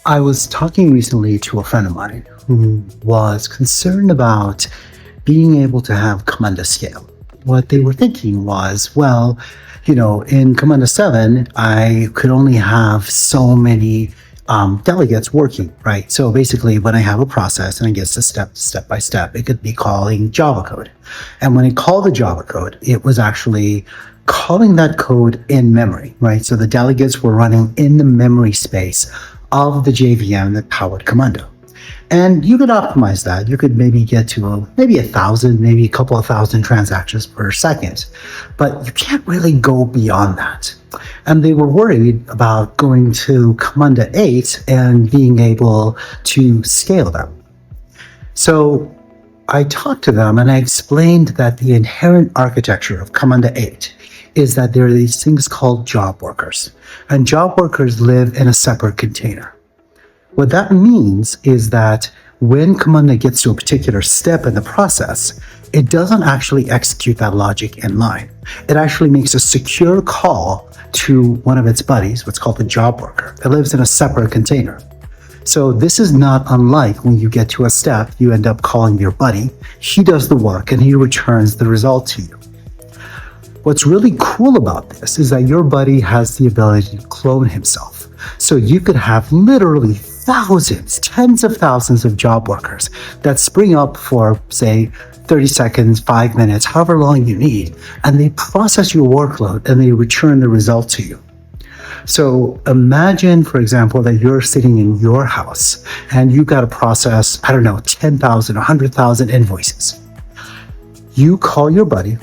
I was talking recently to a friend of mine who was concerned about being able to have Camunda scale. What they were thinking was, well, in Camunda 7, I could only have so many delegates working, right? So basically, when I have a process and it gets to step by step, it could be calling Java code. And when it called the Java code, it was actually calling that code in memory, right? So the delegates were running in the memory space of the JVM that powered Camunda. And you could optimize that. You could maybe get to maybe 1,000, maybe a couple of thousand transactions per second, but you can't really go beyond that. And they were worried about going to Camunda 8 and being able to scale them. So I talked to them and I explained that the inherent architecture of Camunda 8 is that there are these things called job workers, and job workers live in a separate container. What that means is that when Camunda gets to a particular step in the process, it doesn't actually execute that logic in line. It actually makes a secure call to one of its buddies, what's called a job worker, that lives in a separate container. So this is not unlike when you get to a step, you end up calling your buddy, he does the work and he returns the result to you. What's really cool about this is that your buddy has the ability to clone himself. So you could have literally thousands, tens of thousands of job workers that spring up for, say, 30 seconds, 5 minutes, however long you need, and they process your workload and they return the result to you. So imagine, for example, that you're sitting in your house and you've got to process, 10,000, 100,000 invoices. You call your buddy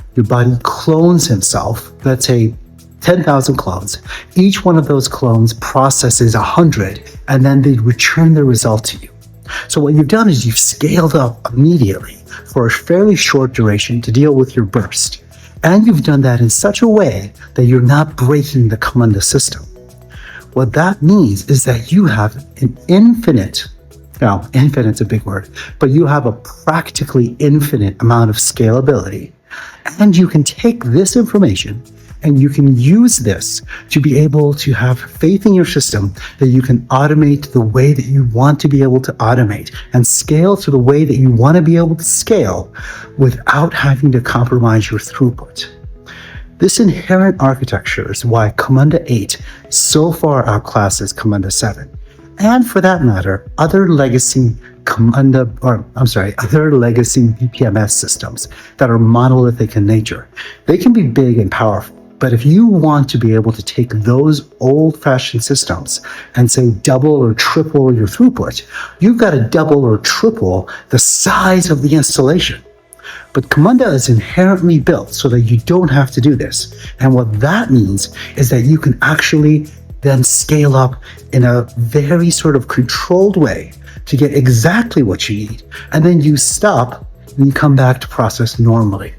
clones himself, let's say 10,000 clones. Each one of those clones processes 100, and then they return the result to you. So what you've done is you've scaled up immediately for a fairly short duration to deal with your burst. And you've done that in such a way that you're not breaking the Camunda system. What that means is that you have an infinite's a big word, but you have a practically infinite amount of scalability. And you can take this information and you can use this to be able to have faith in your system that you can automate the way that you want to be able to automate and scale to the way that you want to be able to scale without having to compromise your throughput. This inherent architecture is why Camunda 8 so far outclasses Camunda 7. And for that matter, other legacy BPMS systems that are monolithic in nature. They can be big and powerful, but if you want to be able to take those old-fashioned systems and say double or triple your throughput, you've got to double or triple the size of the installation. But Camunda is inherently built so that you don't have to do this. And what that means is that you can actually then scale up in a very sort of controlled way to get exactly what you need. And then you stop and you come back to process normally.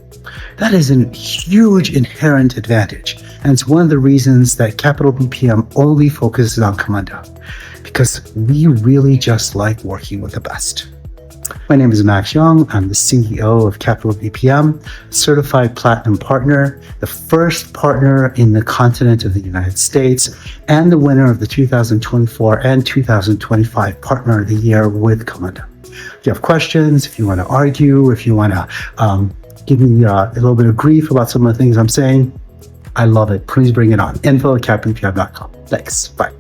That is a huge inherent advantage. And it's one of the reasons that Capital BPM only focuses on Camunda, because we really just like working with the best. My name is Max Young. I'm the CEO of Capital BPM, certified platinum partner, the first partner in the continent of the United States, and the winner of the 2024 and 2025 Partner of the Year with Camunda. If you have questions, if you want to argue, if you want to give me a little bit of grief about some of the things I'm saying, I love it. Please bring it on. info@capbpm.com. Thanks. Bye.